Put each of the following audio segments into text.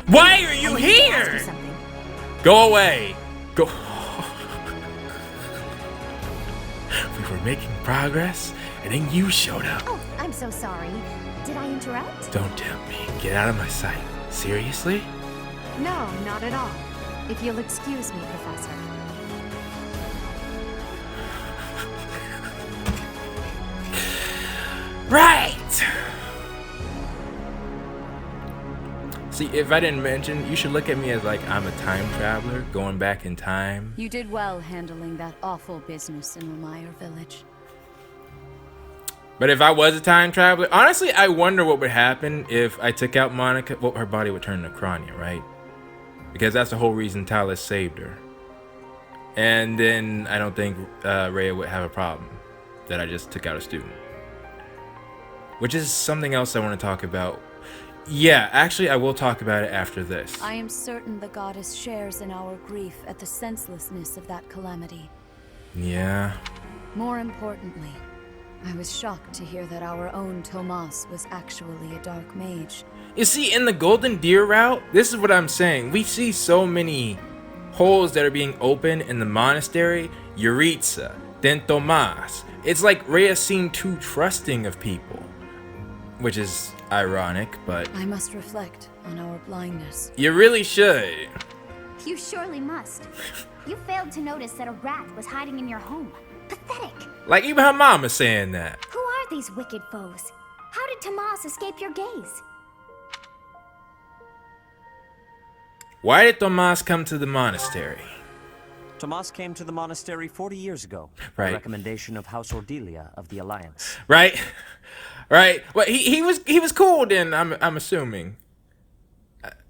Why are you I need to ask here? you something. Go away. Go. We were making progress, and then you showed up. Oh, I'm so sorry. Did I interrupt? Don't tempt me. Get out of my sight. Seriously? No, not at all. If you'll excuse me, Professor. Right! See, if I didn't mention, you should look at me as like I'm a time traveler going back in time. You did well handling that awful business in Lemire Village. But if I was a time traveler, honestly, I wonder what would happen if I took out Monica. Well, her body would turn to Crania, right? Because that's the whole reason Talis saved her. And then I don't think Rhea would have a problem that I just took out a student. Which is something else I want to talk about. Yeah, actually, I will talk about it after this. I am certain the goddess shares in our grief at the senselessness of that calamity. Yeah. More importantly, I was shocked to hear that our own Tomas was actually a dark mage. You see, in the Golden Deer route, this is what I'm saying. We see so many holes that are being opened in the monastery. Yuritsa, then Tomas. It's like Rhea seemed too trusting of people. Which is ironic, but... I must reflect on our blindness. You really should. You surely must. You failed to notice that a rat was hiding in your home. Pathetic. Like even her mama saying that. Who are these wicked foes? How did Tomas escape your gaze? Why did Tomas come to the monastery? Tomas came to the monastery 40 years ago. Right. A recommendation of House Ordelia of the Alliance. Right? Right? Well, he was cool then, I'm assuming.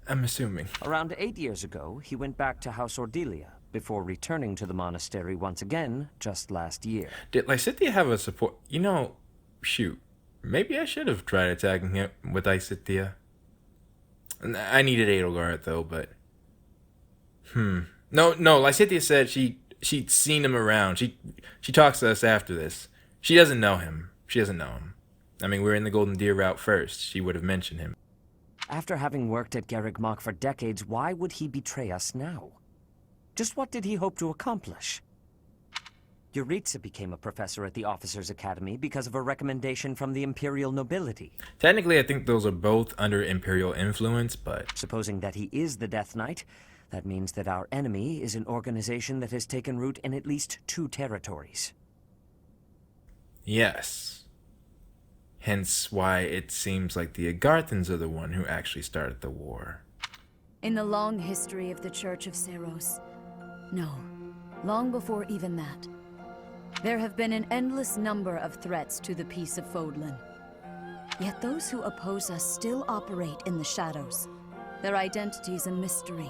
I'm assuming. Around 8 years ago, he went back to House Ordelia before returning to the monastery once again just last year. Did Lysithea have a support? You know, shoot. Maybe I should have tried attacking him with Lysithea. I needed Edelgard though, but... No, Lysithea said she'd seen him around. She talks to us after this. She doesn't know him. She doesn't know him. I mean, we're in the Golden Deer route first. She would have mentioned him. After having worked at Garreg Mach for decades, why would he betray us now? Just what did he hope to accomplish? Yuritsa became a professor at the Officers' Academy because of a recommendation from the Imperial nobility. Technically, I think those are both under Imperial influence, but... Supposing that he is the Death Knight, that means that our enemy is an organization that has taken root in at least 2 territories. Yes. Hence why it seems like the Agarthans are the one who actually started the war. In the long history of the Church of Seros, no, long before even that, there have been an endless number of threats to the peace of Fodlan. Yet those who oppose us still operate in the shadows, their identities a mystery.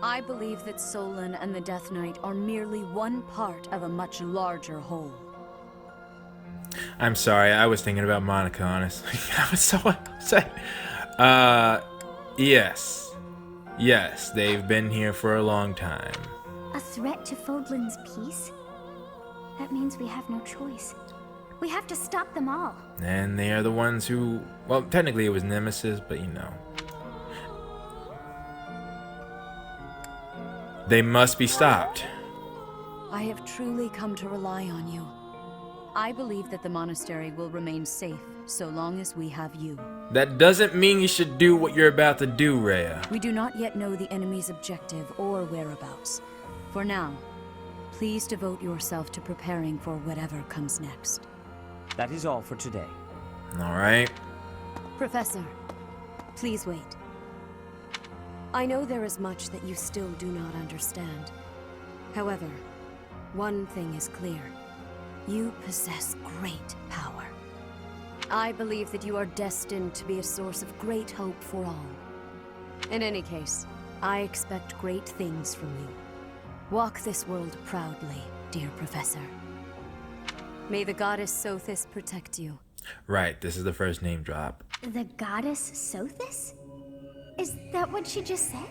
I believe that Solon and the Death Knight are merely one part of a much larger whole. I'm sorry, I was thinking about Monica, honestly. I was so upset. Yes. Yes, they've been here for a long time. A threat to Fodlan's peace? That means we have no choice. We have to stop them all. And they are the ones who... Well, technically it was Nemesis, but you know. They must be stopped. I have truly come to rely on you. I believe that the monastery will remain safe so long as we have you. That doesn't mean you should do what you're about to do, Rhea. We do not yet know the enemy's objective or whereabouts. For now, please devote yourself to preparing for whatever comes next. That is all for today. All right. Professor, please wait. I know there is much that you still do not understand. However, one thing is clear. You possess great power. I believe that you are destined to be a source of great hope for all. In any case, I expect great things from you. Walk this world proudly, dear Professor. May the goddess Sothis protect you. Right, this is the first name drop. The goddess Sothis? Is that what she just said?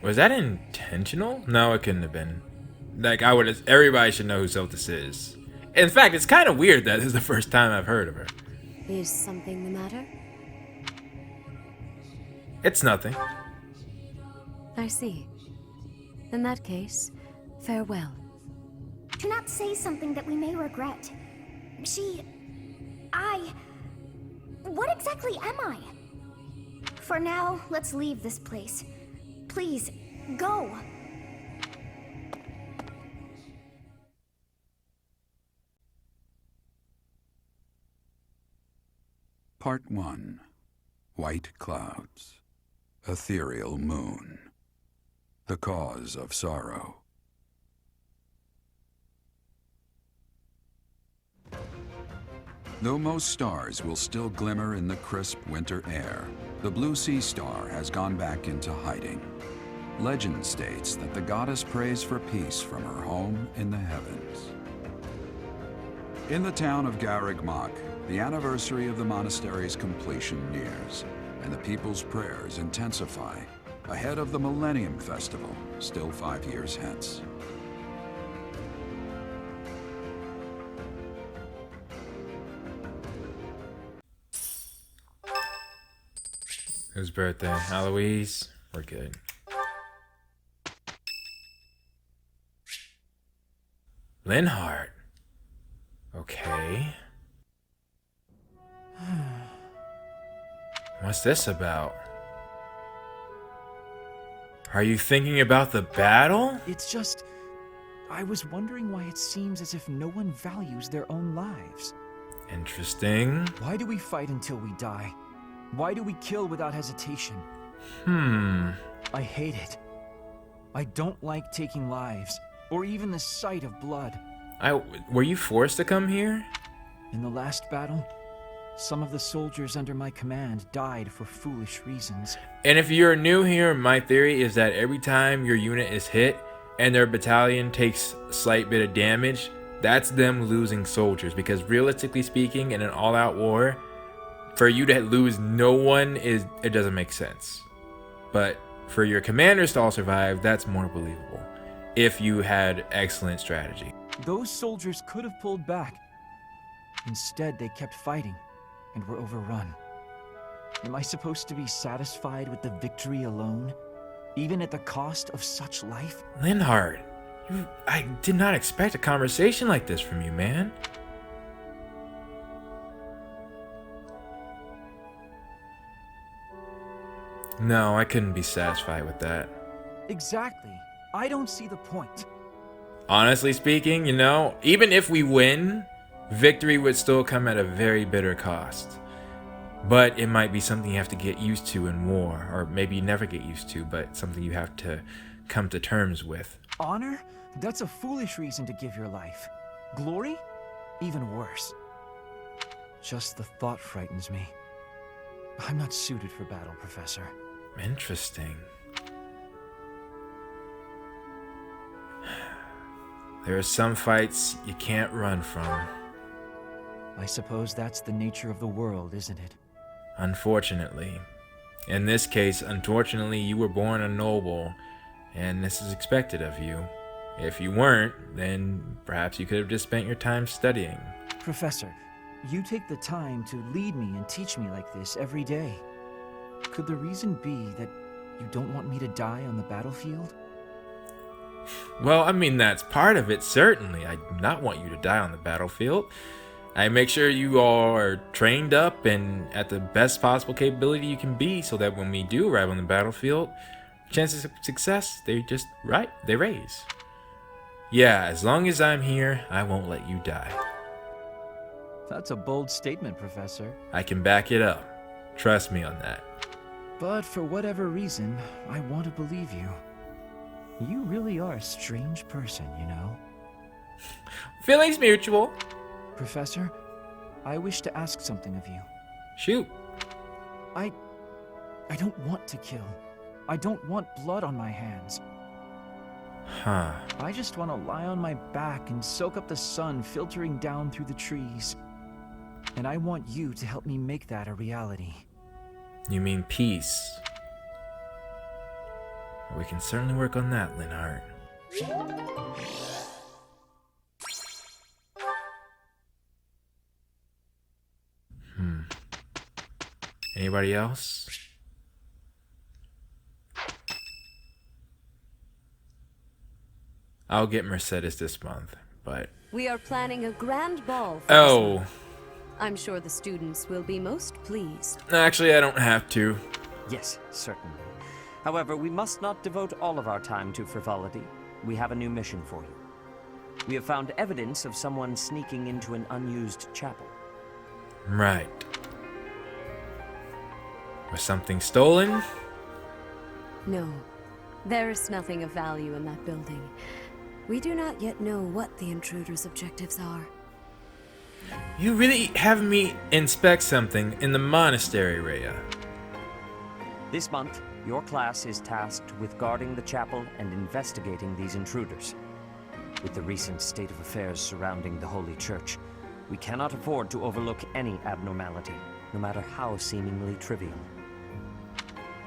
Was that intentional? No, it couldn't have been. Like, everybody should know who Sothis is. In fact, it's kind of weird that this is the first time I've heard of her. Is something the matter? It's nothing. I see. In that case, farewell. Do not say something that we may regret. What exactly am I? For now, let's leave this place. Please, go. Part 1. White Clouds. Ethereal Moon. The Cause of Sorrow. Though most stars will still glimmer in the crisp winter air, the blue sea star has gone back into hiding. Legend states that the goddess prays for peace from her home in the heavens. In the town of Garreg Mach, the anniversary of the monastery's completion nears, and the people's prayers intensify ahead of the Millennium Festival, still 5 years hence. Whose birthday? Eloise? We're good. Linhardt. Okay. What's this about? Are you thinking about the battle? It's just... I was wondering why it seems as if no one values their own lives. Interesting. Why do we fight until we die? Why do we kill without hesitation? I hate it. I don't like taking lives, or even the sight of blood. Were you forced to come here? In the last battle, some of the soldiers under my command died for foolish reasons. And if you're new here, my theory is that every time your unit is hit and their battalion takes a slight bit of damage, that's them losing soldiers. Because realistically speaking, in an all-out war, for you to lose no one, it doesn't make sense. But for your commanders to all survive, that's more believable. If you had excellent strategy. Those soldiers could have pulled back. Instead, they kept fighting and were overrun. Am I supposed to be satisfied with the victory alone, even at the cost of such life? Linhardt, I did not expect a conversation like this from you, man. No, I couldn't be satisfied with that. Exactly. I don't see the point. Honestly speaking, you know, even if we win, victory would still come at a very bitter cost. But it might be something you have to get used to in war, or maybe you never get used to, but something you have to come to terms with. Honor? That's a foolish reason to give your life. Glory? Even worse. Just the thought frightens me. I'm not suited for battle, Professor. Interesting. There are some fights you can't run from. I suppose that's the nature of the world, isn't it? Unfortunately. In this case, unfortunately, you were born a noble, and this is expected of you. If you weren't, then perhaps you could have just spent your time studying. Professor, you take the time to lead me and teach me like this every day. Could the reason be that you don't want me to die on the battlefield? Well, I mean, that's part of it, certainly. I do not want you to die on the battlefield. I make sure you all are trained up and at the best possible capability you can be, so that when we do arrive on the battlefield, chances of success, they raise. Yeah, as long as I'm here, I won't let you die. That's a bold statement, Professor. I can back it up. Trust me on that. But for whatever reason, I want to believe you. You really are a strange person, you know? Feelings mutual. Professor, I wish to ask something of you. Shoot. I don't want to kill. I don't want blood on my hands. Huh. I just want to lie on my back and soak up the sun filtering down through the trees. And I want you to help me make that a reality. You mean peace? We can certainly work on that, Linhardt. Anybody else? I'll get Mercedes this month, but... We are planning a grand ball for Oh. I'm sure the students will be most pleased. Actually, I don't have to. Yes, certainly. However, we must not devote all of our time to frivolity. We have a new mission for you. We have found evidence of someone sneaking into an unused chapel. Right. Was something stolen? No, there is nothing of value in that building. We do not yet know what the intruder's objectives are. You really have me inspect something in the monastery, Rhea. This month, your class is tasked with guarding the chapel and investigating these intruders. With the recent state of affairs surrounding the Holy Church, we cannot afford to overlook any abnormality, no matter how seemingly trivial.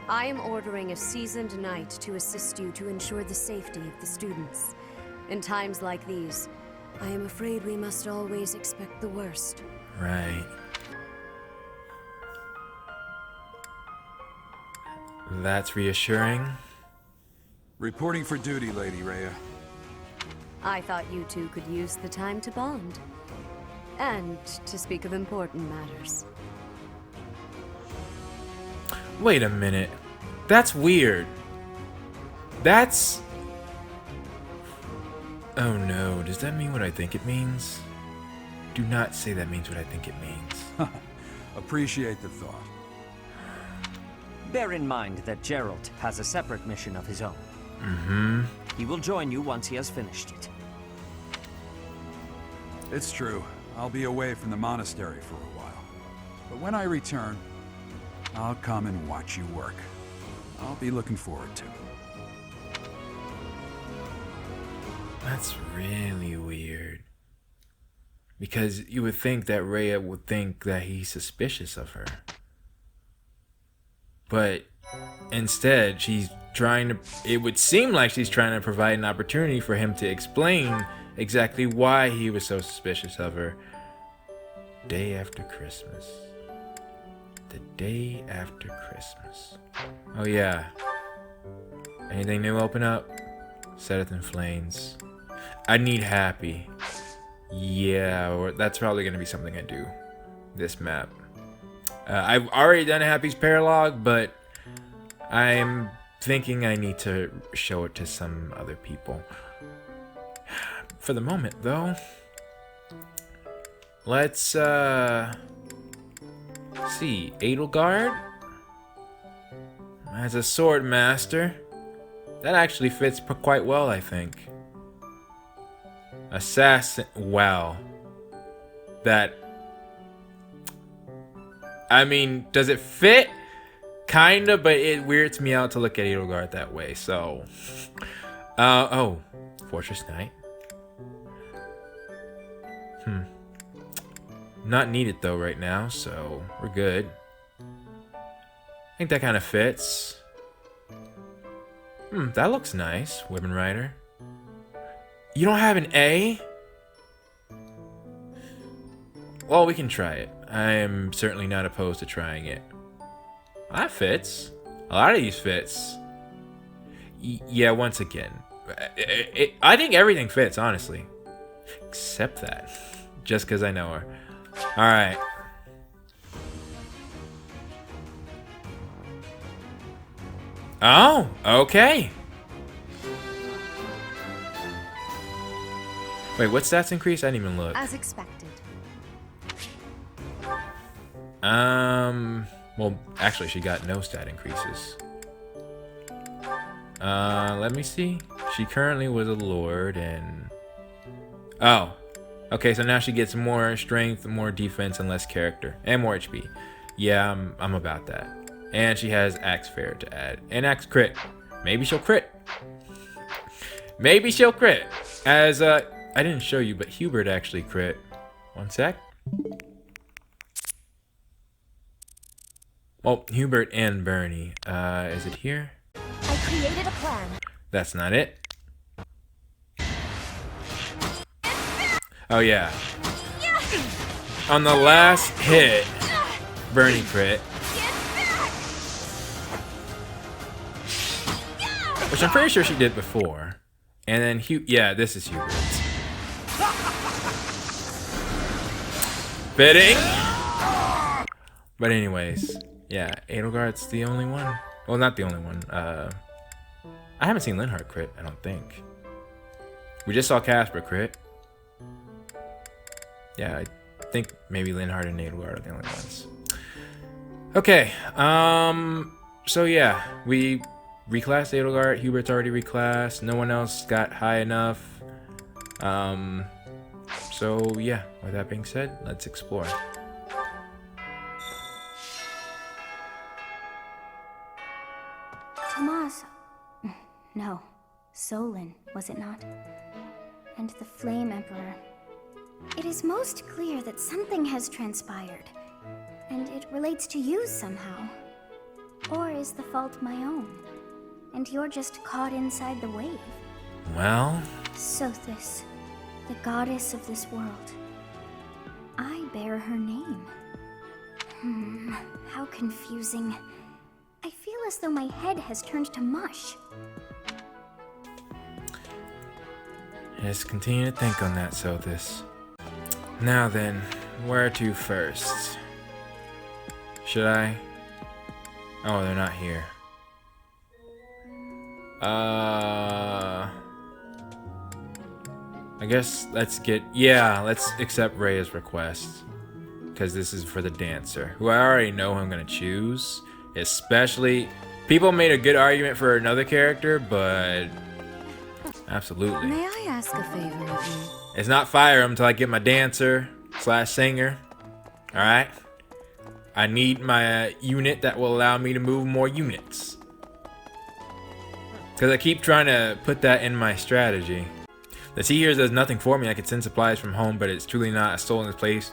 I am ordering a seasoned knight to assist you to ensure the safety of the students. In times like these, I am afraid we must always expect the worst. Right. That's reassuring. Reporting for duty, Lady Rhea. I thought you two could use the time to bond. And to speak of important matters. Wait a minute. That's weird. That's... Oh no, does that mean what I think it means? Do not say that means what I think it means. Appreciate the thought. Bear in mind that Geralt has a separate mission of his own. Mm-hmm. He will join you once he has finished it. It's true. I'll be away from the monastery for a while. But when I return, I'll come and watch you work. I'll be looking forward to it. That's really weird. Because you would think that Rhea would think that he's suspicious of her. But instead, she's trying to... It would seem like she's trying to provide an opportunity for him to explain exactly why he was so suspicious of her. Day after Christmas. The day after Christmas. Oh yeah. Anything new open up? Setteth in Flames. I need Happy. Yeah, that's probably going to be something I do. This map. I've already done Happy's Paralog, but I'm thinking I need to show it to some other people. For the moment, though, let's see. Edelgard as a sword master. That actually fits quite well, I think. Assassin. Wow. That. I mean, does it fit? Kinda, but it weirds me out to look at Edelgard that way, so... oh. Fortress Knight. Not needed, though, right now, so we're good. I think that kind of fits. That looks nice, Women Rider. You don't have an A? Well, we can try it. I am certainly not opposed to trying it. That fits. A lot of these fits. Yeah, once again. I think everything fits, honestly. Except that. Just because I know her. Alright. Oh, okay. Wait, what stats increase? I didn't even look. As expected. Well, actually, she got no stat increases. Let me see. She currently was a lord and... Oh. Okay, so now she gets more strength, more defense, and less character. And more HP. Yeah, I'm about that. And she has Axe Fair to add. And Axe Crit. Maybe she'll crit. Maybe she'll crit. As, I didn't show you, but Hubert actually crit. One sec. Well, Hubert and Bernie. Is it here? I created a plan. That's not it. Oh, yeah. On the last hit, Bernie crit. Which I'm pretty sure she did before. And then yeah, this is Hubert. Fitting. But anyways, yeah, Edelgard's the only one. Well, not the only one. I haven't seen Linhardt crit, I don't think. We just saw Casper crit. Yeah, I think maybe Linhardt and Edelgard are the only ones. Okay, so yeah, we reclassed Edelgard. Hubert's already reclassed. No one else got high enough. So yeah, with that being said, let's explore. Tomas. No. Solon, was it not? And the Flame Emperor. It is most clear that something has transpired, and it relates to you somehow. Or is the fault my own, and you're just caught inside the wave? Well... Sothis, the goddess of this world. I bear her name. How confusing. I feel as though my head has turned to mush. Just continue to think on that, Sothis. Now then, where to first? Should I? Oh, they're not here. I guess let's accept Rhea's request. Because this is for the dancer, who I already know who I'm gonna choose. Especially, people made a good argument for another character, but absolutely. May I ask a favor of you? It's not fire until I get my dancer / singer. Alright? I need my unit that will allow me to move more units. Because I keep trying to put that in my strategy. The sea here does nothing for me. I could send supplies from home, but it's truly not a stolen place.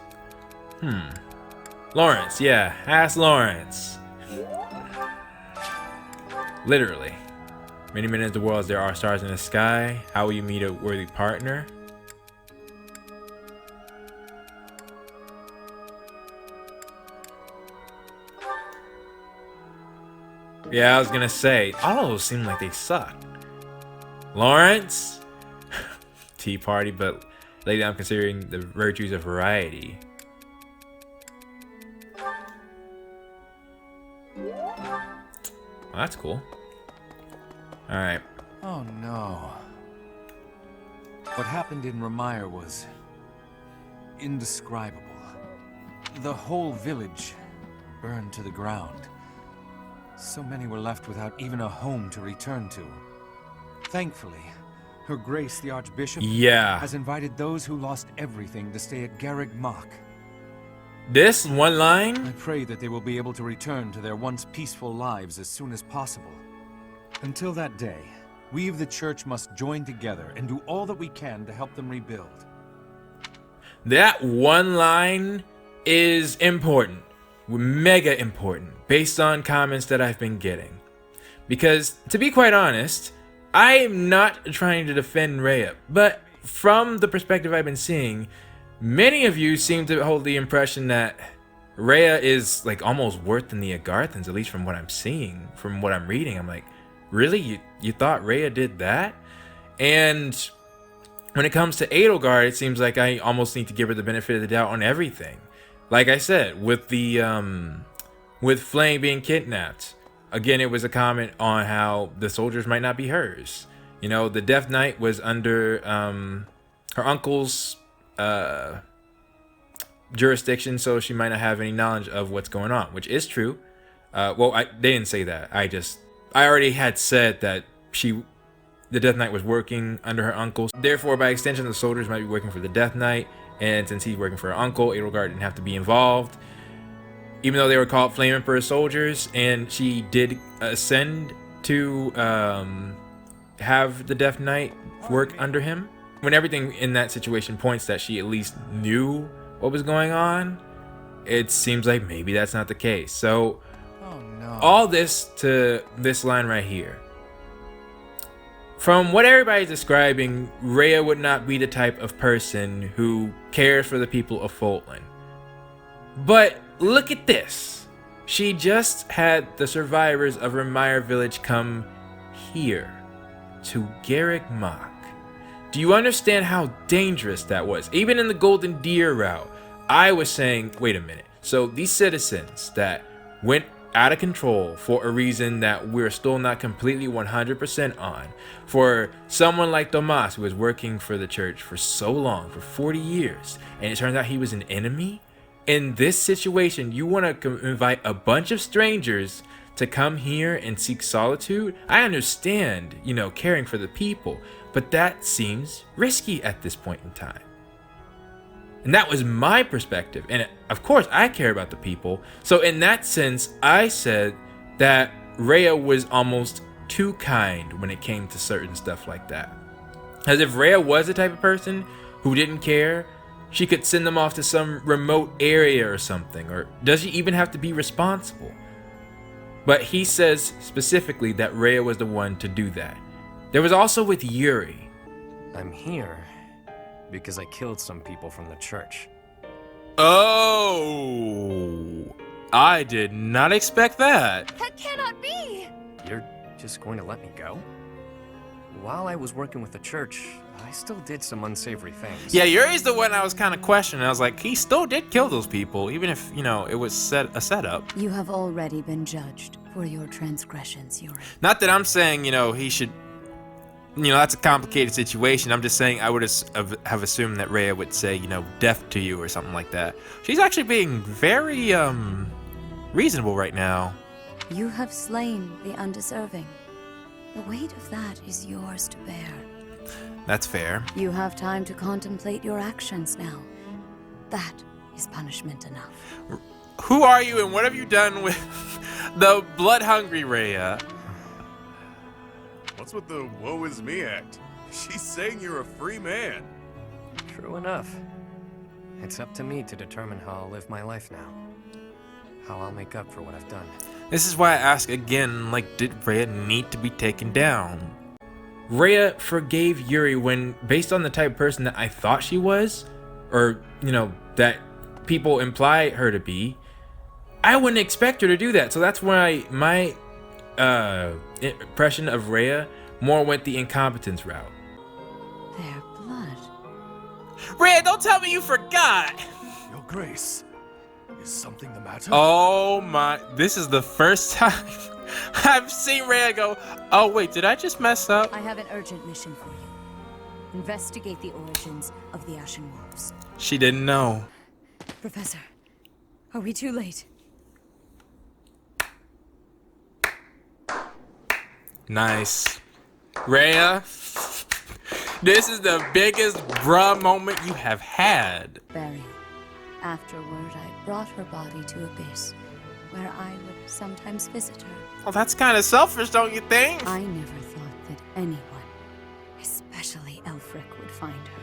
Lawrence, yeah. Ask Lawrence. Literally. Many men in the world as there are stars in the sky. How will you meet a worthy partner? Yeah, I was gonna say, all of those seem like they suck. Lawrence? Tea party, but lately I'm considering the virtues of variety. Well, that's cool. Alright. Oh no. What happened in Ramire was indescribable. The whole village burned to the ground. So many were left without even a home to return to. Thankfully, Her Grace the Archbishop has invited those who lost everything to stay at Garreg Mach. This one line? I pray that they will be able to return to their once peaceful lives as soon as possible. Until that day, we of the Church must join together and do all that we can to help them rebuild. That one line is important. Mega important, based on comments that I've been getting. Because, to be quite honest, I am not trying to defend Rhea, but from the perspective I've been seeing, many of you seem to hold the impression that Rhea is like almost worse than the Agarthans, at least from what I'm seeing, from what I'm reading. I'm like, really? You thought Rhea did that? And when it comes to Edelgard, it seems like I almost need to give her the benefit of the doubt on everything. Like I said, with the with Flame being kidnapped, again, it was a comment on how the soldiers might not be hers. You know, the Death Knight was under her uncle's jurisdiction, so she might not have any knowledge of what's going on, which is true. Well, they didn't say that. I already had said that the Death Knight was working under her uncle. Therefore, by extension, the soldiers might be working for the Death Knight. And since he's working for her uncle, Edelgard didn't have to be involved. Even though they were called Flame Emperor soldiers, and she did ascend to have the Death Knight work under him. When everything in that situation points that she at least knew what was going on, it seems like maybe that's not the case. So, all this to this line right here. From what everybody's describing, Rhea would not be the type of person who cares for the people of Foltland. But look at this. She just had the survivors of Ramire village come here to Garreg Mach. Do you understand how dangerous that was? Even in the Golden Deer route, I was saying, wait a minute. So these citizens that went out of control for a reason that we're still not completely 100% on, for someone like Tomas, who was working for the church for so long, for 40 years, and it turns out he was an enemy. In this situation, you want to invite a bunch of strangers to come here and seek solitude? I understand, caring for the people, but that seems risky at this point in time. And that was my perspective. And of course, I care about the people. So in that sense, I said that Rhea was almost too kind when it came to certain stuff like that. As if Rhea was the type of person who didn't care, she could send them off to some remote area or something. Or does she even have to be responsible? But he says specifically that Rhea was the one to do that. There was also with Yuri. I'm here because I killed some people from the church. Oh, I did not expect that. That cannot be! You're just going to let me go? While I was working with the church, I still did some unsavory things. Yeah, Yuri's the one I was kind of questioning. I was like, he still did kill those people, even if, it was a setup. You have already been judged for your transgressions, Yuri. Not that I'm saying, he should, that's a complicated situation. I'm just saying I would have assumed that Rhea would say, death to you or something like that. She's actually being very, reasonable right now. You have slain the undeserving. The weight of that is yours to bear. That's fair. You have time to contemplate your actions now. That is punishment enough. Who are you and what have you done with the blood-hungry Rhea? What's with the woe is me act? She's saying you're a free man. True enough. It's up to me to determine how I'll live my life now. How I'll make up for what I've done. This is why I ask again, did Rhea need to be taken down? Rhea forgave Yuri when, based on the type of person that I thought she was, or, that people imply her to be, I wouldn't expect her to do that. So that's why my impression of Rhea more went the incompetence route. Their blood. Rhea, don't tell me you forgot! Your Grace, is something the matter? Oh my, this is the first time I've seen Rhea go, oh wait, did I just mess up? I have an urgent mission for you. Investigate the origins of the Ashen Wolves. She didn't know. Professor, are we too late? Nice. Rhea, this is the biggest bruh moment you have had. Burial. Afterward, I brought her body to Abyss, where I would sometimes visit her. Well, that's kind of selfish, don't you think? I never thought that anyone, especially Elfric, would find her.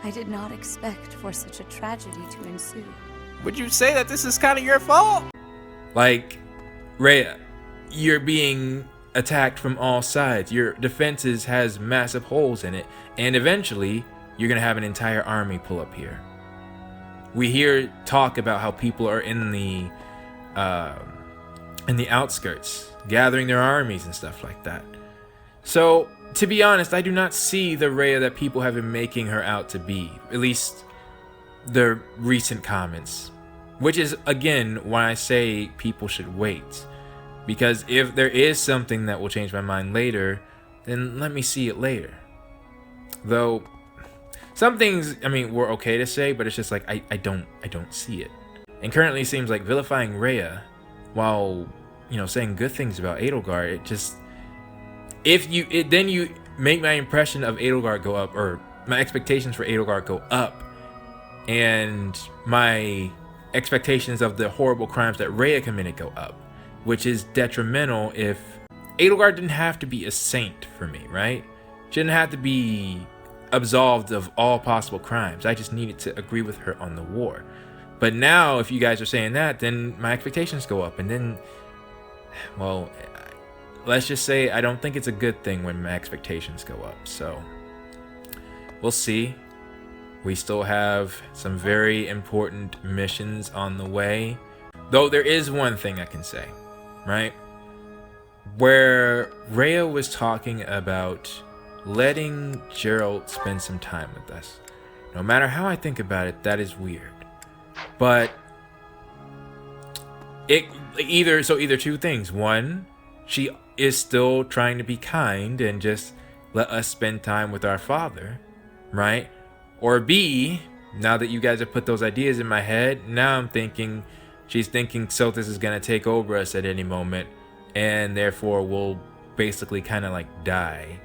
I did not expect for such a tragedy to ensue. Would you say that this is kind of your fault? Rhea, you're being attacked from all sides. Your defenses has massive holes in it, and eventually, you're gonna have an entire army pull up here. We hear talk about how people are in the outskirts, gathering their armies and stuff like that. So, to be honest, I do not see the Rhea that people have been making her out to be. At least, the recent comments. Which is, again, why I say people should wait. Because if there is something that will change my mind later, then let me see it later. Though, some things, we're okay to say, but it's just I don't see it. And currently it seems like vilifying Rhea, while, saying good things about Edelgard, it just, then you make my impression of Edelgard go up, or my expectations for Edelgard go up, and my expectations of the horrible crimes that Rhea committed go up, which is detrimental if Edelgard didn't have to be a saint for me, right? She didn't have to be absolved of all possible crimes. I just needed to agree with her on the war. But now, if you guys are saying that, then my expectations go up, and then, well, let's just say I don't think it's a good thing when my expectations go up. So, we'll see. We still have some very important missions on the way. Though there is one thing I can say, right? Where Rhea was talking about letting Gerald spend some time with us. No matter how I think about it, that is weird. But either two things. One, she is still trying to be kind and just let us spend time with our father, right? Or B, now that you guys have put those ideas in my head, now I'm thinking she's thinking Sothis is gonna take over us at any moment, and therefore we'll basically kind of like die.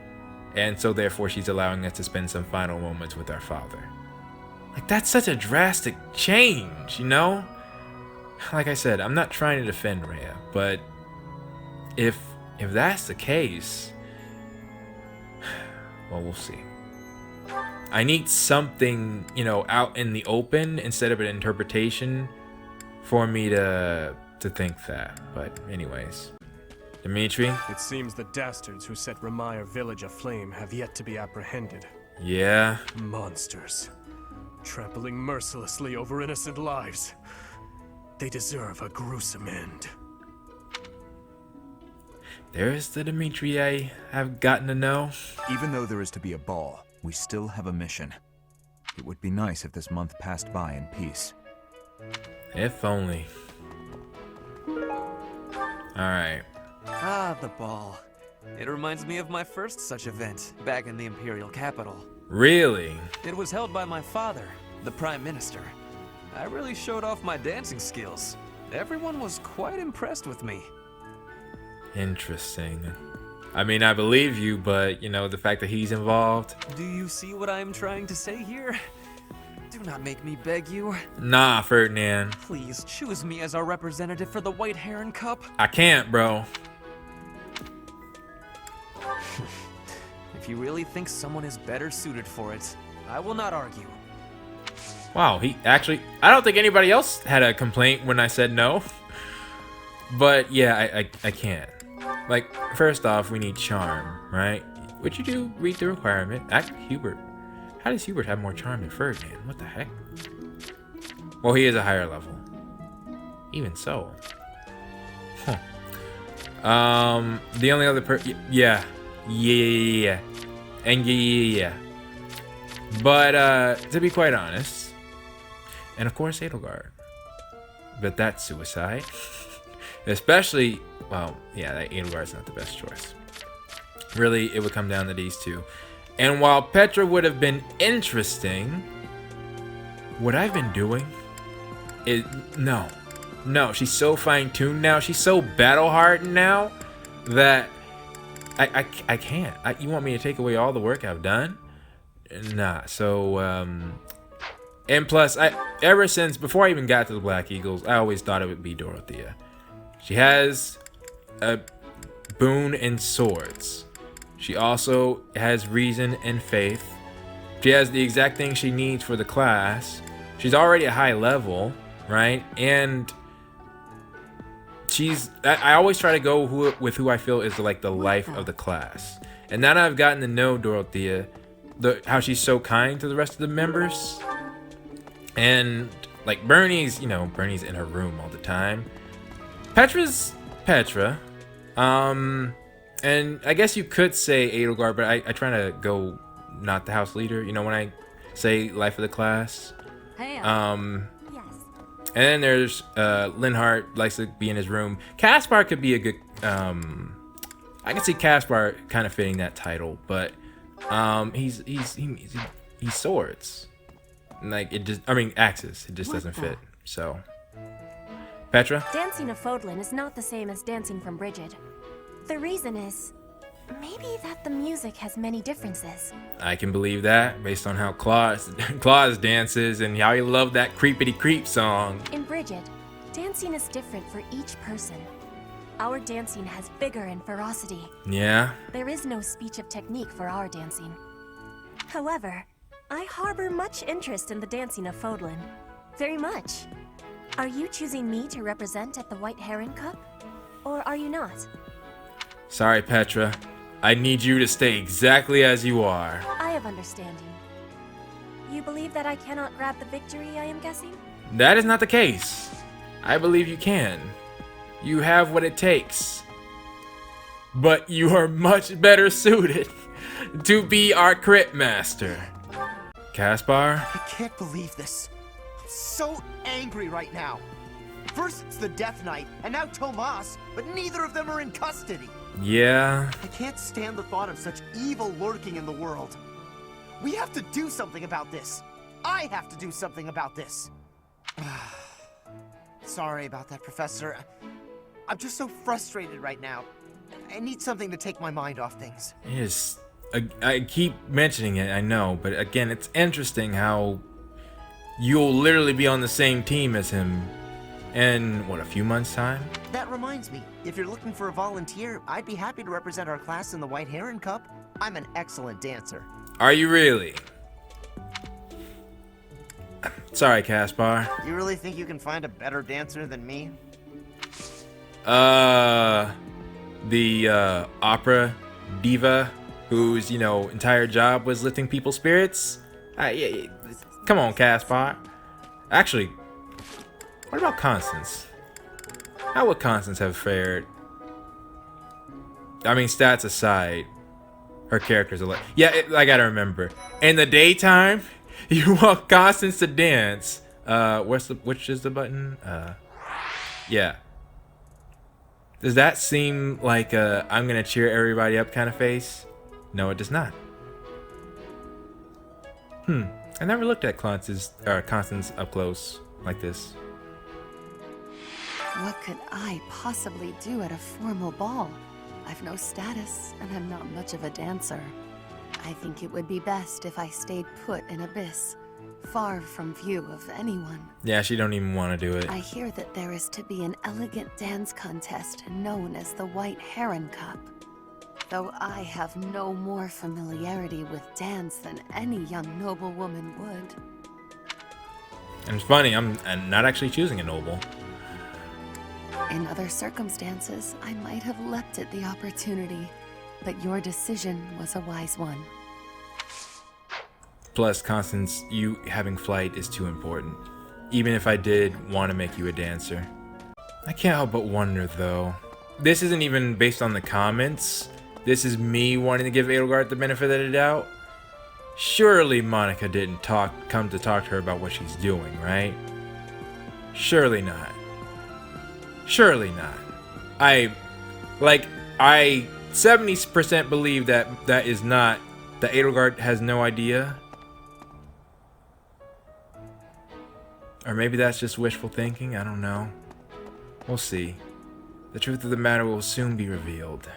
And so therefore she's allowing us to spend some final moments with our father. Like, that's such a drastic change, you know? Like I said, I'm not trying to defend Rhea, but if that's the case, well, we'll see. I need something, you know, out in the open instead of an interpretation for me to think that. But anyways, Dimitri? It seems the dastards who set Ramire village aflame have yet to be apprehended. Yeah. Monsters. Trampling mercilessly over innocent lives. They deserve a gruesome end. There's the Dimitri I have gotten to know. Even though there is to be a ball, we still have a mission. It would be nice if this month passed by in peace. If only. Alright. Ah, the ball. It reminds me of my first such event, back in the Imperial capital. Really? It was held by my father, the Prime Minister. I really showed off my dancing skills. Everyone was quite impressed with me. Interesting. I mean, I believe you, but, you know, the fact that he's involved. Do you see what I am trying to say here? Do not make me beg you. Nah, Ferdinand. Please choose me as our representative for the White Heron Cup. I can't, bro. If you really think someone is better suited for it, I will not argue. Wow, he actually... I don't think anybody else had a complaint when I said no. But, yeah, I can't. Like, first off, we need charm, right? Would you do read the requirement? Hubert. How does Hubert have more charm than Ferdinand? What the heck? Well, he is a higher level. Even so. Huh. The only other yeah. And yeah. But, to be quite honest, and of course Edelgard. But that's suicide. Especially, well, yeah, that Edelgard's not the best choice. Really, it would come down to these two. And while Petra would have been interesting, what I've been doing is, no, she's so fine-tuned now, she's so battle-hardened now, that I can't. You want me to take away all the work I've done? Nah, so, and plus, ever since, before I even got to the Black Eagles, I always thought it would be Dorothea. She has a boon in swords. She also has reason and faith. She has the exact thing she needs for the class. She's already a high level, right? And I always try to go with who I feel is like the life of the class. And now that I've gotten to know Dorothea, how she's so kind to the rest of the members. And like Bernie's in her room all the time. Petra's Petra. And I guess you could say Edelgard, but I try to go not the house leader, you know, when I say life of the class. Hey, And then there's Linhardt, likes to be in his room. Caspar could be a good I can see Caspar kind of fitting that title, but he's swords. Like axes. It just doesn't fit. So Petra? Dancing of Fodlan is not the same as dancing from Brigid. The reason is, maybe that the music has many differences. I can believe that, based on how Claus dances and how he loved that creepity creep song. In Brigid, dancing is different for each person. Our dancing has vigor and ferocity. Yeah? There is no speech of technique for our dancing. However, I harbor much interest in the dancing of Fodlan. Very much. Are you choosing me to represent at the White Heron Cup? Or are you not? Sorry, Petra. I need you to stay exactly as you are. I have understanding. You believe that I cannot grab the victory, I am guessing? That is not the case. I believe you can. You have what it takes. But you are much better suited to be our crit master. Caspar? I can't believe this. I'm so angry right now. First it's the Death Knight, and now Tomas, but neither of them are in custody. Yeah. I can't stand the thought of such evil lurking in the world. We have to do something about this. I have to do something about this. Sorry about that, Professor. I'm just so frustrated right now. I need something to take my mind off things. Yes. I keep mentioning it, I know, but again, it's interesting how you'll literally be on the same team as him in, what, a few months' time? That reminds me, if you're looking for a volunteer, I'd be happy to represent our class in the White Heron Cup. I'm an excellent dancer. Are you really? Sorry, Caspar. You really think you can find a better dancer than me? The opera diva whose, entire job was lifting people's spirits? Yeah, come on, Caspar. Actually, what about Constance? How would Constance have fared? I mean, stats aside, her character's a I gotta remember. In the daytime, you want Constance to dance. Which is the button? Yeah. Does that seem like a I'm gonna cheer everybody up kind of face? No, it does not. I never looked at Constance up close like this. What could I possibly do at a formal ball? I've no status, and I'm not much of a dancer. I think it would be best if I stayed put in Abyss, far from view of anyone. Yeah, she don't even want to do it. I hear that there is to be an elegant dance contest known as the White Heron Cup. Though I have no more familiarity with dance than any young noblewoman would. And it's funny, I'm not actually choosing a noble. In other circumstances, I might have leapt at the opportunity, but your decision was a wise one. Plus, Constance, you having flight is too important. Even if I did want to make you a dancer. I can't help but wonder, though. This isn't even based on the comments. This is me wanting to give Edelgard the benefit of the doubt. Surely Monica didn't come to talk to her about what she's doing, right? Surely not. Surely not. I 70% believe that is not, that Edelgard has no idea. Or maybe that's just wishful thinking, I don't know. We'll see. The truth of the matter will soon be revealed.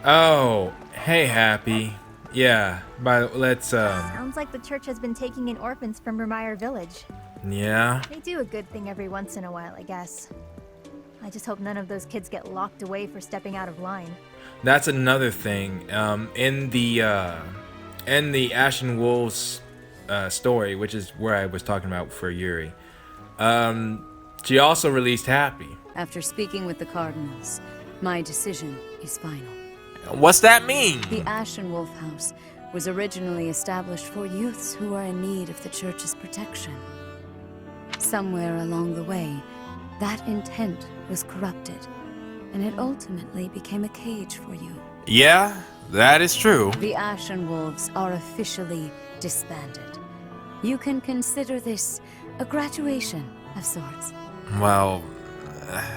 Oh, hey Happy. Yeah, let's Sounds like the church has been taking in orphans from Vermeer Village. Yeah? They do a good thing every once in a while, I guess. I just hope none of those kids get locked away for stepping out of line. That's another thing. In the Ashen Wolves story, which is where I was talking about for Yuri, she also released Happy. After speaking with the Cardinals, my decision is final. What's that mean? The Ashen Wolf House was originally established for youths who are in need of the church's protection. Somewhere along the way, that intent was corrupted, and it ultimately became a cage for you. Yeah, that is true. The Ashen Wolves are officially disbanded. You can consider this a graduation of sorts. Well,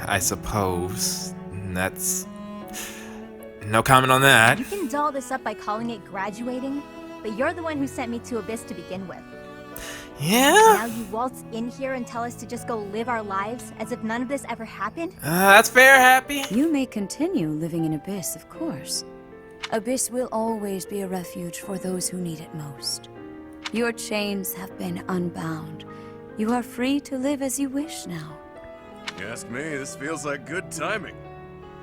I suppose that's... No comment on that. You can doll this up by calling it graduating, but you're the one who sent me to Abyss to begin with. Yeah? Now you waltz in here and tell us to just go live our lives as if none of this ever happened? That's fair, Happy. You may continue living in Abyss, of course. Abyss will always be a refuge for those who need it most. Your chains have been unbound. You are free to live as you wish now. You ask me, this feels like good timing.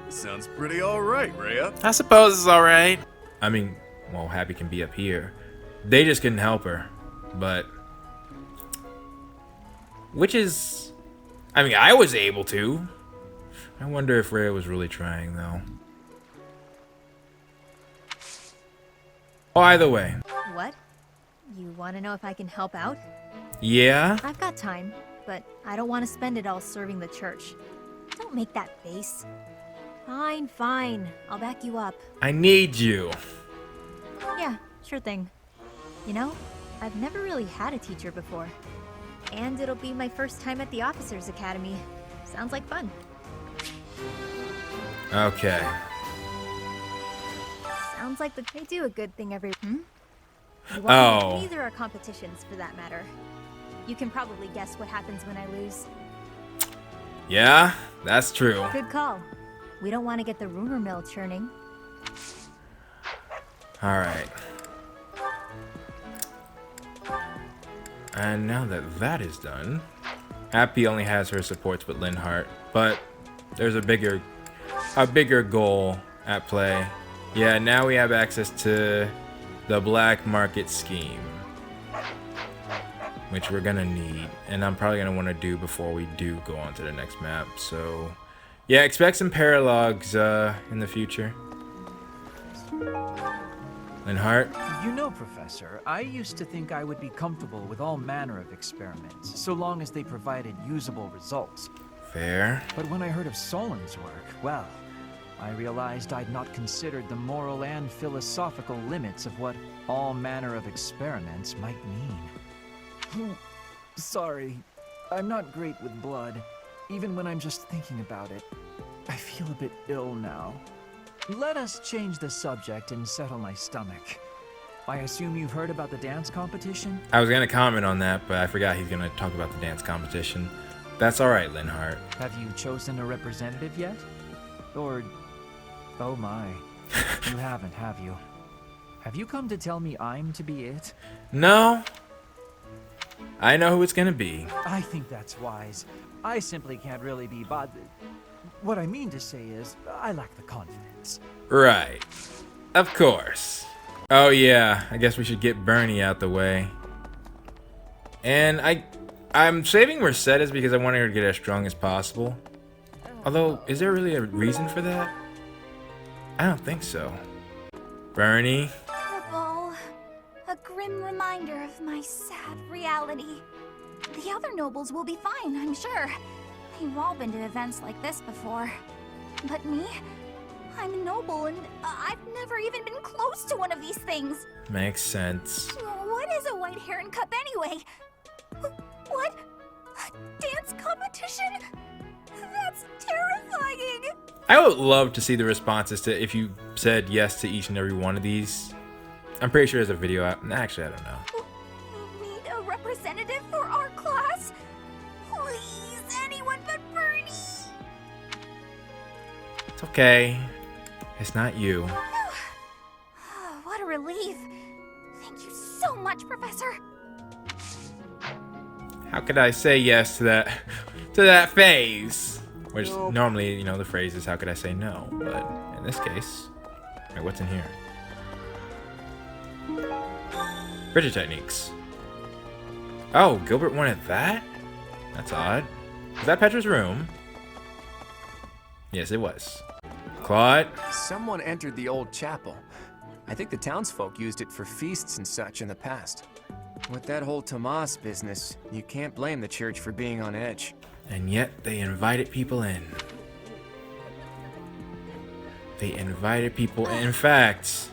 This sounds pretty alright, Rhea. I suppose it's alright. I mean, well, Happy can be up here. They just couldn't help her. But... Which is... I mean, I was able to. I wonder if Rhea was really trying, though. Oh, either way. What? You want to know if I can help out? Yeah? I've got time, but I don't want to spend it all serving the church. Don't make that face. Fine, fine. I'll back you up. I need you. Yeah, sure thing. You know, I've never really had a teacher before. And it'll be my first time at the Officers Academy. Sounds like fun. Okay. Sounds like they do a good thing every... Oh. Neither are competitions, for that matter. You can probably guess what happens when I lose. Yeah, that's true. Good call. We don't want to get the rumor mill churning. Alright. And now that that is done, Happy only has her supports with Linhardt, but there's a bigger goal at play. Yeah, now we have access to the black market scheme, which we're gonna need, and I'm probably gonna want to do before we do go on to the next map. So yeah, expect some paralogs in the future. Linhardt? You know, Professor, I used to think I would be comfortable with all manner of experiments, so long as they provided usable results. Fair. But when I heard of Solin's work, well, I realized I'd not considered the moral and philosophical limits of what all manner of experiments might mean. Sorry, I'm not great with blood. Even when I'm just thinking about it, I feel a bit ill now. Let us change the subject and settle my stomach. I assume you've heard about the dance competition? I was gonna comment on that, but I forgot he's gonna talk about the dance competition. That's alright, Linhardt. Have you chosen a representative yet? Or... oh my. You haven't, have you? Have you come to tell me I'm to be it? No. I know who it's gonna be. I think that's wise. I simply can't really be bothered. What I mean to say is, I lack the confidence. Right. Of course. Oh yeah, I guess we should get Bernie out the way. And I'm saving Mercedes because I want her to get as strong as possible. Although, is there really a reason for that? I don't think so. Bernie? The ball. A grim reminder of my sad reality. The other nobles will be fine, I'm sure. They've all been to events like this before. But me? I'm a noble and I've never even been close to one of these things. Makes sense. What is a white heron cup anyway? What? A dance competition? That's terrifying! I would love to see the responses to if you said yes to each and every one of these. I'm pretty sure there's a video out. Actually, I don't know. Need a representative for our class? Please, anyone but Bernie! It's okay. It's not you. What a relief. Thank you so much, Professor. How could I say yes to that phase? Which normally, you know, the phrase is how could I say no? But in this case, wait, what's in here? Bridger techniques. Oh, Gilbert wanted that? That's odd. Was that Petra's room? Yes, it was. Claude? Someone entered the old chapel. I think the townsfolk used it for feasts and such in the past. With that whole Tomas business, you can't blame the church for being on edge. And yet they invited people in. They invited people in. In fact,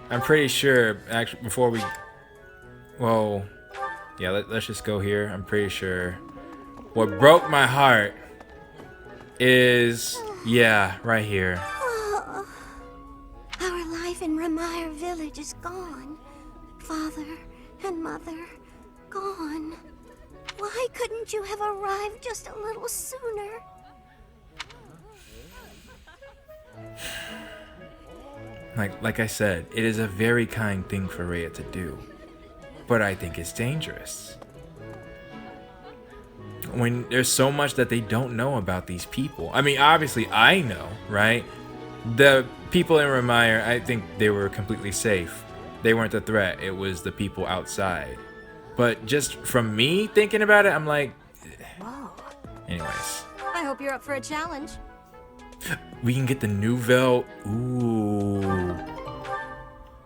I'm pretty sure, actually, before we... Well, yeah, let's just go here. I'm pretty sure what broke my heart is, yeah, right here. Our life in Ramire village is gone. Father and mother, gone. Why couldn't you have arrived just a little sooner? Like I said, it is a very kind thing for Rhea to do. But I think it's dangerous. When there's so much that they don't know about these people. I mean, obviously I know, right? The people in Ramire, I think they were completely safe. They weren't the threat. It was the people outside. But just from me thinking about it, I'm like... Whoa. Anyways. I hope you're up for a challenge. We can get the Nouvelle... Ooh.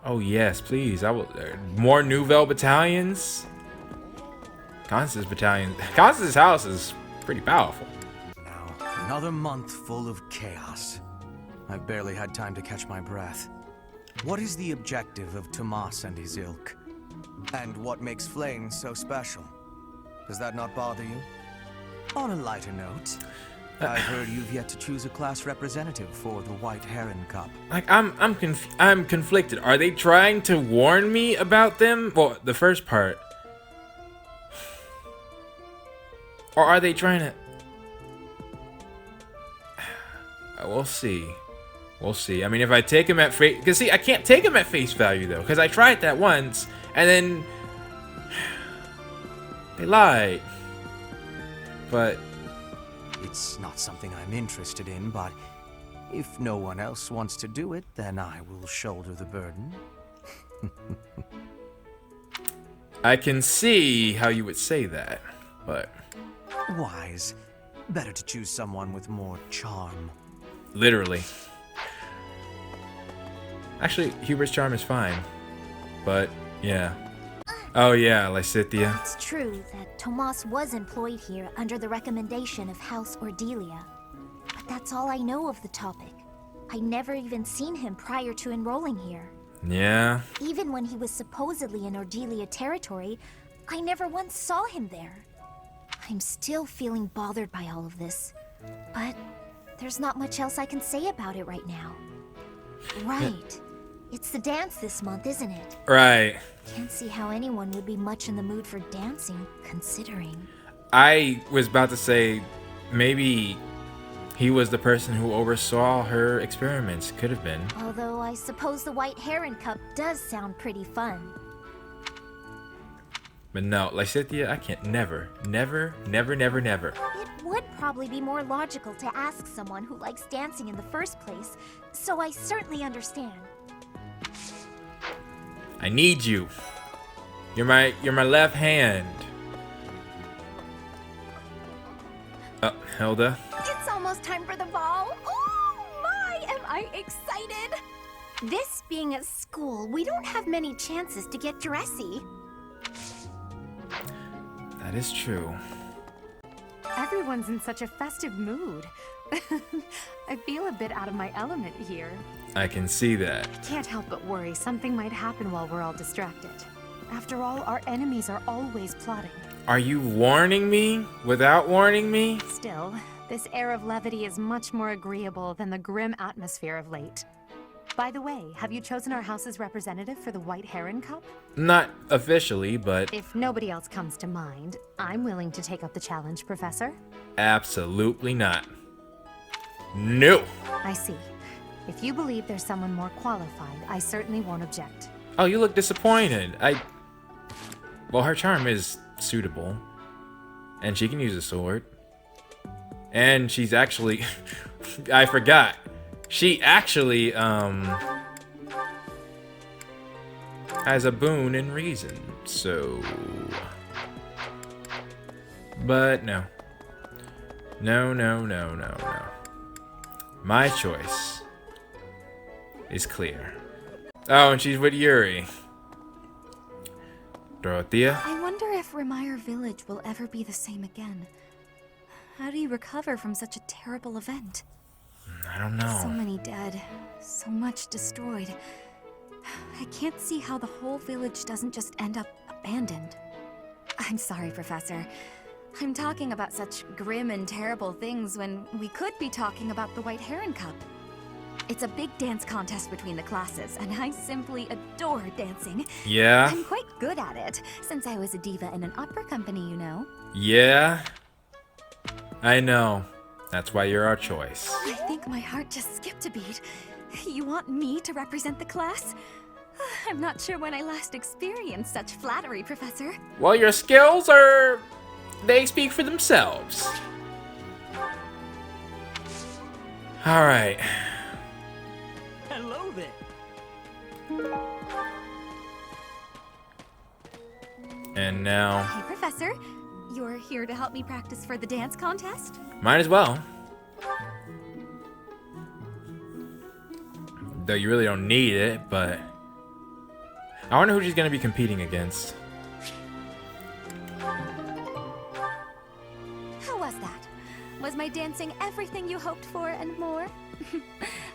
Oh yes, please. I will. More Nouvelle battalions. Constance's battalion. Constance's house is pretty powerful. Now, another month full of chaos. I've barely had time to catch my breath. What is the objective of Tomas and his ilk? And what makes Flame so special? Does that not bother you? On a lighter note, I've heard you've yet to choose a class representative for the White Heron Cup. Like, I'm conflicted. Are they trying to warn me about them? Well, the first part. Or are they trying to... We'll see. We'll see. I mean, if I take him at face... Because, see, I can't take him at face value, though. Because I tried that once, and then... They lied. But... It's not something I'm interested in, but if no one else wants to do it, then I will shoulder the burden. I can see how you would say that, but... Wise. Better to choose someone with more charm. Literally. Actually, Hubert's charm is fine. But, yeah. Oh yeah, Lysithea. It's true that Tomas was employed here under the recommendation of House Ordelia. But that's all I know of the topic. I never even seen him prior to enrolling here. Yeah. Even when he was supposedly in Ordelia territory, I never once saw him there. I'm still feeling bothered by all of this. But there's not much else I can say about it right now. Right. It's the dance this month, isn't it? Right. Can't see how anyone would be much in the mood for dancing, considering. I was about to say, maybe he was the person who oversaw her experiments. Could have been. Although I suppose the White Heron Cup does sound pretty fun. But no, Lysithea, I can't. Never. It would probably be more logical to ask someone who likes dancing in the first place, so I certainly understand. I need you. You're my left hand. Oh, Hilda. It's almost time for the ball. Oh my, am I excited! This being a school, we don't have many chances to get dressy. That is true. Everyone's in such a festive mood. I feel a bit out of my element here. I can see that. Can't help but worry something might happen while we're all distracted. After all, our enemies are always plotting. Are you warning me without warning me? Still, this air of levity is much more agreeable than the grim atmosphere of late. By the way, have you chosen our house's representative for the White Heron Cup? Not officially, but... If nobody else comes to mind, I'm willing to take up the challenge, Professor. Absolutely not. No! I see. If you believe there's someone more qualified, I certainly won't object. Oh, you look disappointed. Well, her charm is suitable. And she can use a sword. And she's actually... I forgot. She actually, has a boon in reason, so... But no. No. My choice is clear. Oh, and she's with Yuri. Dorothea? I wonder if Remire Village will ever be the same again. How do you recover from such a terrible event? I don't know. So many dead, so much destroyed. I can't see how the whole village doesn't just end up abandoned. I'm sorry, Professor. I'm talking about such grim and terrible things when we could be talking about the White Heron Cup. It's a big dance contest between the classes, and I simply adore dancing. Yeah? I'm quite good at it, since I was a diva in an opera company, you know. Yeah? I know. That's why you're our choice. I think my heart just skipped a beat. You want me to represent the class? I'm not sure when I last experienced such flattery, Professor. Well, your skills are... they speak for themselves. Alright. Hello there. And now... Hey, Professor. You're here to help me practice for the dance contest? Might as well. Though you really don't need it, but... I wonder who she's going to be competing against. How was that? Was my dancing everything you hoped for and more?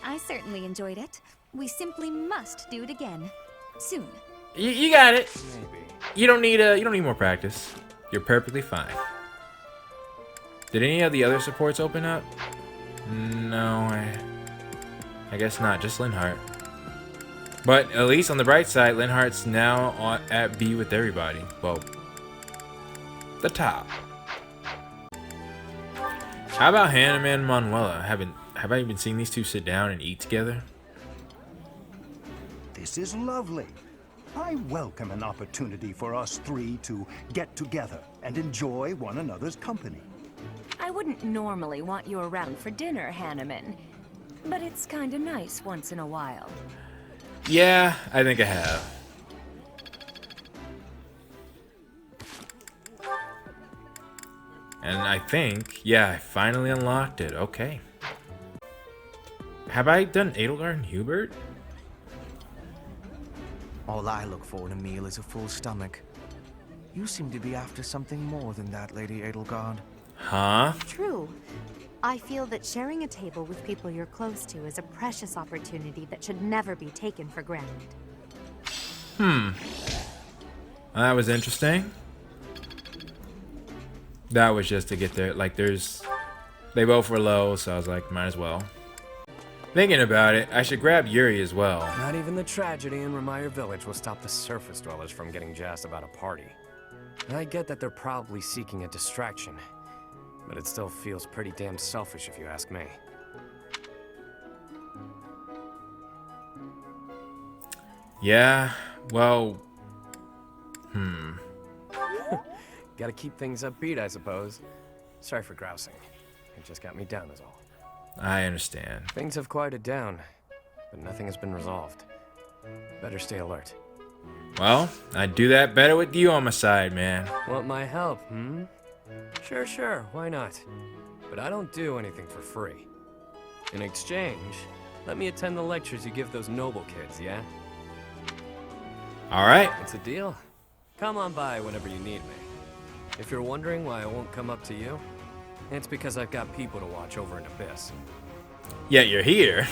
I certainly enjoyed it. We simply must do it again. Soon. You got it. Maybe. You don't need more practice. You're perfectly fine. Did any of the other supports open up? No, I guess not. Just Linhardt. But at least on the bright side, Linhardt's now at B with everybody. Well, the top. How about Hannah and Manuela? Have I even seen these two sit down and eat together? This is lovely. I welcome an opportunity for us three to get together and enjoy one another's company. I wouldn't normally want you around for dinner, Hanneman, but it's kinda nice once in a while. Yeah, I think I have. And I think, yeah, I finally unlocked it. Okay. Have I done Edelgard and Hubert? All I look for in a meal is a full stomach. You seem to be after something more than that, Lady Edelgard. Huh? True. I feel that sharing a table with people you're close to is a precious opportunity that should never be taken for granted. That was interesting. That was just to get there. Like, they both were low, so I was like, might as well. Thinking about it, I should grab Yuri as well. Not even the tragedy in Remire Village will stop the surface dwellers from getting jazzed about a party. I get that they're probably seeking a distraction, but it still feels pretty damn selfish if you ask me. Yeah, well... Gotta keep things upbeat, I suppose. Sorry for grousing. It just got me down is all. I understand. Things have quieted down, but nothing has been resolved. Better stay alert. Well, I'd do that better with you on my side, man. Want my help, Sure, why not? But I don't do anything for free. In exchange, let me attend the lectures you give those noble kids, yeah? Alright. It's a deal. Come on by whenever you need me. If you're wondering why I won't come up to you, it's because I've got people to watch over in Abyss. Yeah, you're here.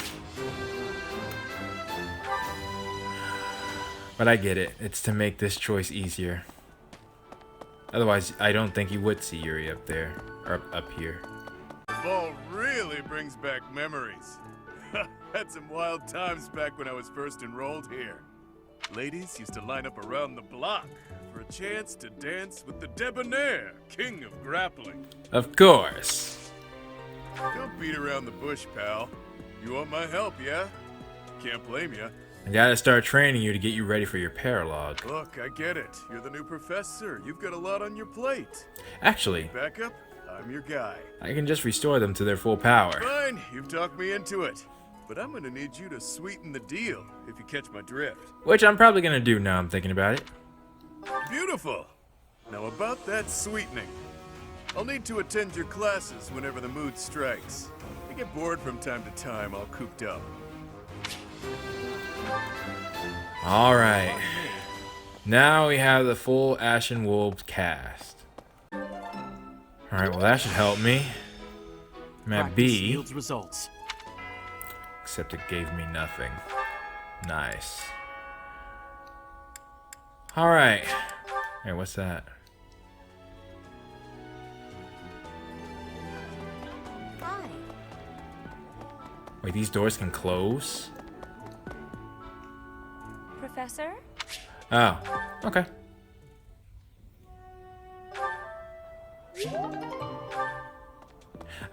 But I get it. It's to make this choice easier. Otherwise, I don't think you would see Yuri up there. Or up here. Ball really brings back memories. Had some wild times back when I was first enrolled here. Ladies used to line up around the block for a chance to dance with the debonair king of grappling. Of course. Don't beat around the bush, pal. You want my help, yeah? Can't blame ya. I gotta start training you to get you ready for your paralogue. Look, I get it. You're the new professor. You've got a lot on your plate. Actually, Back up. I'm your guy. I can just restore them to their full power. Fine, you've talked me into it. But I'm gonna need you to sweeten the deal, if you catch my drift. Which I'm probably gonna do now I'm thinking about it. Beautiful. Now about that sweetening. I'll need to attend your classes whenever the mood strikes. I get bored from time to time, all cooped up. Alright. Now we have the full Ashen Wolves cast. Alright, well that should help me. I'm at B. Yields results. Except it gave me nothing. Nice. Alright. Hey, what's that? Hi. Wait, these doors can close? Professor? Oh, okay.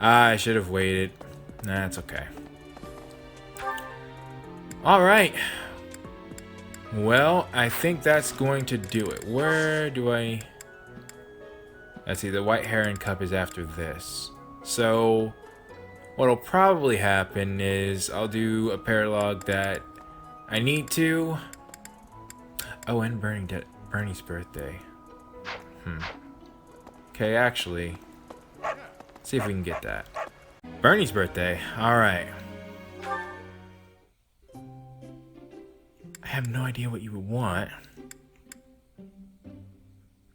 I should have waited. Nah, it's okay. Alright. Well, I think that's going to do it. Where do I... Let's see, the White Heron Cup is after this. So, what'll probably happen is I'll do a paralogue that I need to... Oh, and Bernie's birthday. Okay, actually, see if we can get that. Bernie's birthday. Alright. I have no idea what you would want.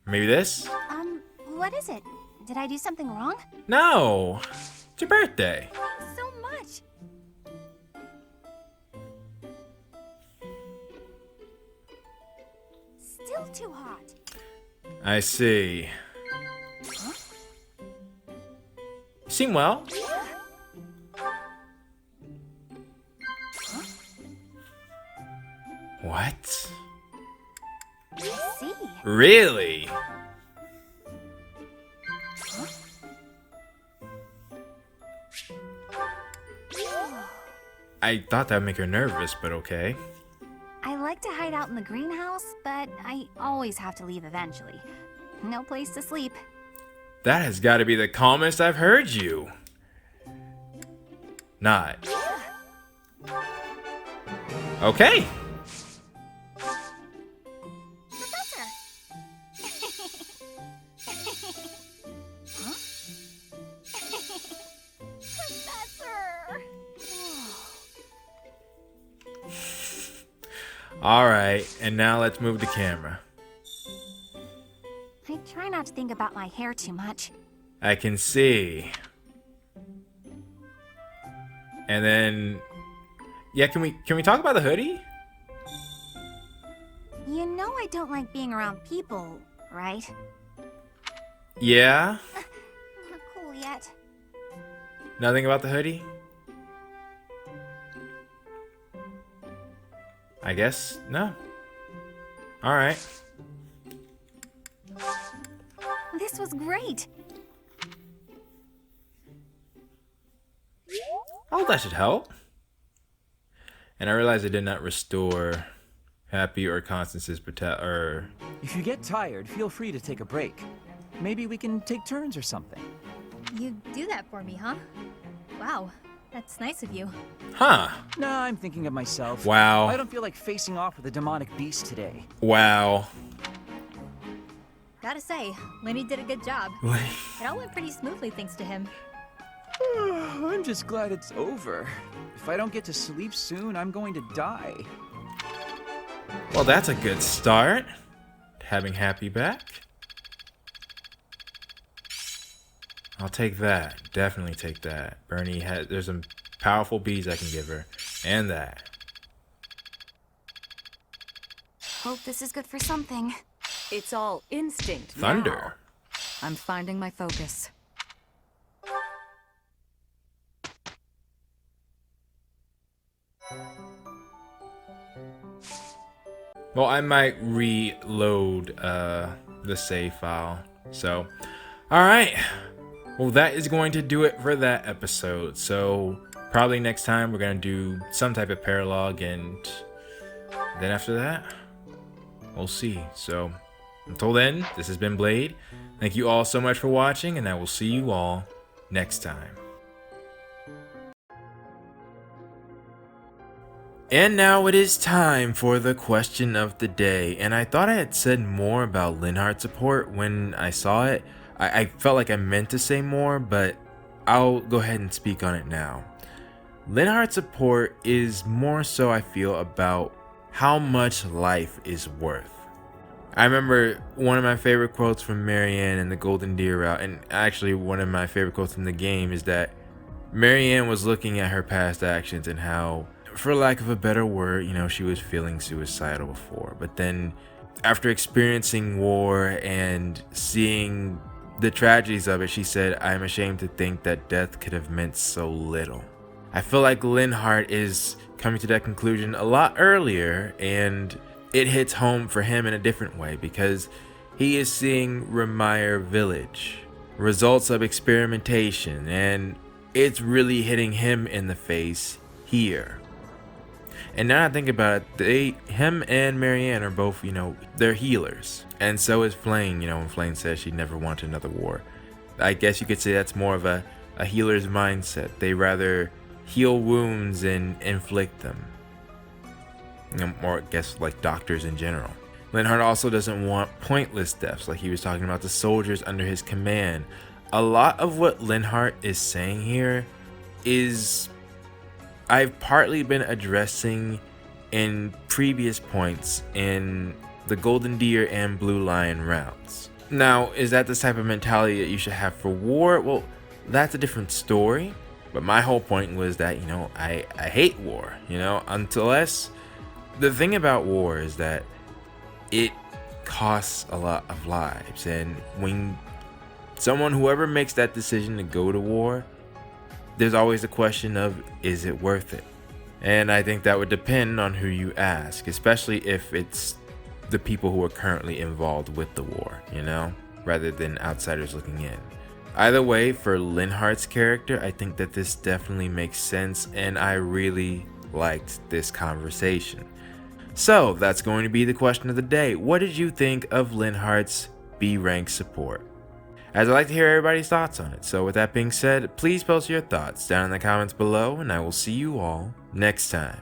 Maybe this? What is it? Did I do something wrong? No! It's your birthday. Thanks so much. still too hot. I see. Huh? Seem well. Huh? What? I see. Really? Huh? I thought that would make her nervous, but okay. I like to hide out in the greenhouse, but I always have to leave eventually. No place to sleep. That has got to be the calmest I've heard you. Not. Okay. Professor! Huh? Professor! All right, and now let's move the camera. I try not to think about my hair too much. I can see. And then, yeah, can we talk about the hoodie? You know I don't like being around people, right? Yeah? Not cool yet. Nothing about the hoodie? I guess no. All right. This was great. Oh, that should help. And I realized I did not restore Happy or Constance's If you get tired, feel free to take a break. Maybe we can take turns or something. You do that for me, huh? Wow, that's nice of you. Huh. Nah, I'm thinking of myself. Wow. I don't feel like facing off with a demonic beast today. Wow. Gotta say, Lenny did a good job. It all went pretty smoothly thanks to him. I'm just glad it's over. If I don't get to sleep soon, I'm going to die. Well, that's a good start. Having Happy back. I'll take that. Definitely take that. Bernie has. There's some powerful bees I can give her. And that. Hope this is good for something. It's all instinct. Thunder. Now. I'm finding my focus. Well, I might reload the save file. So, alright. Well, that is going to do it for that episode. So, probably next time we're going to do some type of paralogue, and then after that, we'll see. So, until then, this has been Blade. Thank you all so much for watching, and I will see you all next time. And now it is time for the question of the day. And I thought I had said more about Linhardt support when I saw it. I felt like I meant to say more, but I'll go ahead and speak on it now. Linhardt support is more so, I feel, about how much life is worth. I remember one of my favorite quotes from Marianne in the Golden Deer route, and actually one of my favorite quotes in the game, is that Marianne was looking at her past actions and how, for lack of a better word, you know, she was feeling suicidal before. But then after experiencing war and seeing the tragedies of it, she said, "I'm ashamed to think that death could have meant so little." I feel like Linhardt is coming to that conclusion a lot earlier, and it hits home for him in a different way because he is seeing Remire Village, results of experimentation, and it's really hitting him in the face here. And now I think about it, him and Marianne are both, you know, they're healers. And so is Flame, you know, when Flame says she'd never want another war. I guess you could say that's more of a healer's mindset. They rather heal wounds and inflict them. You know, or I guess like doctors in general. Linhardt also doesn't want pointless deaths, like he was talking about the soldiers under his command. A lot of what Linhardt is saying here is I've partly been addressing in previous points in the Golden Deer and Blue Lion routes. Now, is that the type of mentality that you should have for war? Well, that's a different story. But my whole point was that, you know, I hate war, you know, unless the thing about war is that it costs a lot of lives. And when whoever makes that decision to go to war, there's always the question of, is it worth it? And I think that would depend on who you ask, especially if it's the people who are currently involved with the war, you know, rather than outsiders looking in. Either way, for Linhardt's character, I think that this definitely makes sense, and I really liked this conversation. So that's going to be the question of the day. What did you think of Linhardt's B rank support? As I like to hear everybody's thoughts on it. So with that being said, please post your thoughts down in the comments below, and I will see you all next time.